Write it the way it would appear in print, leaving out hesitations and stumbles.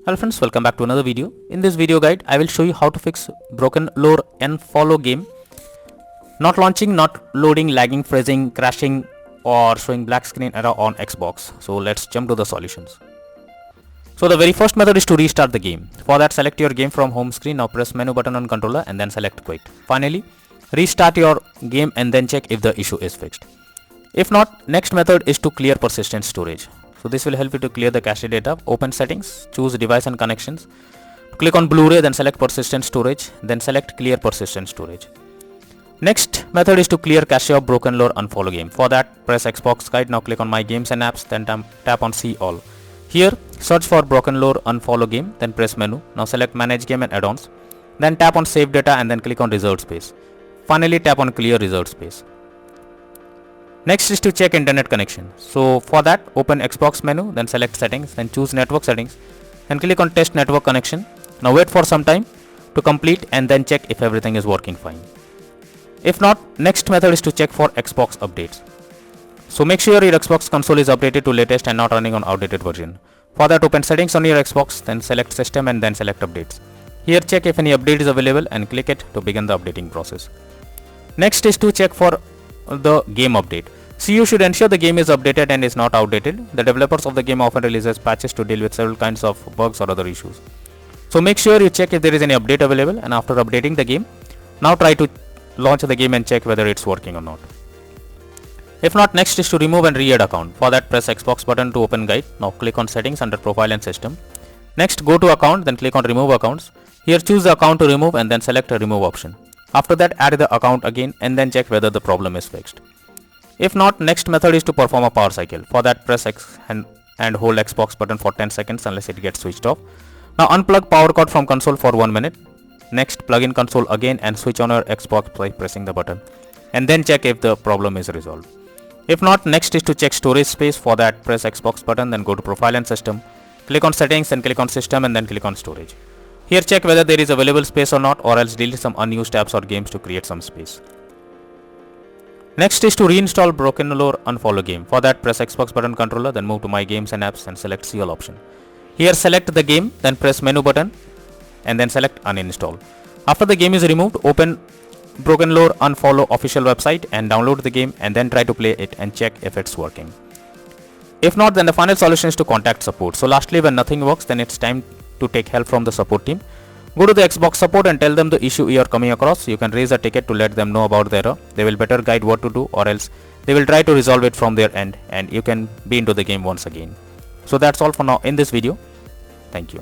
Hello friends, welcome back to another video. In this video guide, I will show you how to fix BrokenLore UNFOLLOW game not launching, not loading, lagging, freezing, crashing or showing black screen error on Xbox. So let's jump to the solutions. So the very first method is to restart the game. For that, select your game from home screen. Now press menu button on controller and then select quit. Finally, restart your game and then check if the issue is fixed. If not, next method is to clear persistent storage. So this will help you to clear the cache data. Open settings, choose device and connections. Click on Blu-ray, then select persistent storage, then select clear persistent storage. Next method is to clear cache of BrokenLore UNFOLLOW game. For that, press Xbox guide. Now click on My Games and Apps, then tap on See All. Here, search for BrokenLore UNFOLLOW game, then press menu. Now select Manage Game and Add-ons. Then tap on Save Data and then click on Reserved Space. Finally, tap on Clear Reserved Space. Next is to check internet connection. So for that, open Xbox menu, then select settings, then choose network settings and click on test network connection. Now wait for some time to complete and then check if everything is working fine. If not, next method is to check for Xbox updates. So make sure your Xbox console is updated to latest and not running on outdated version. For that, open settings on your Xbox, then select system and then select updates. Here check if any update is available and click it to begin the updating process. Next is to check for the game update. So you should ensure the game is updated and is not outdated. The developers of the game often releases patches to deal with several kinds of bugs or other issues. So make sure you check if there is any update available, and after updating the game, now try to launch the game and check whether it's working or not. If not, next is to remove and re-add account. For that, press Xbox button to open guide. Now click on settings under profile and system. Next, go to account, then click on remove accounts. Here choose the account to remove and then select a remove option. After that, add the account again and then check whether the problem is fixed. If not, next method is to perform a power cycle. For that, press X and hold Xbox button for 10 seconds unless it gets switched off. Now unplug power cord from console for 1 minute. Next, plug in console again and switch on your Xbox by pressing the button. And then check if the problem is resolved. If not, next is to check storage space. For that, press Xbox button, then go to profile and system. Click on settings and click on system and then click on storage. Here check whether there is available space or not, or else delete some unused tabs or games to create some space. Next is to reinstall BrokenLore UNFOLLOW game. For that, press Xbox button controller, then move to My Games and Apps and select See All option. Here select the game, then press menu button and then select uninstall. After the game is removed, open BrokenLore UNFOLLOW official website and download the game and then try to play it and check if it's working. If not, then the final solution is to contact support. So lastly, when nothing works, then it's time to take help from the support team. Go to the Xbox support and tell them the issue you are coming across. You can raise a ticket to let them know about the error. They will better guide what to do, or else they will try to resolve it from their end and you can be into the game once again. So that's all for now in this video. Thank you.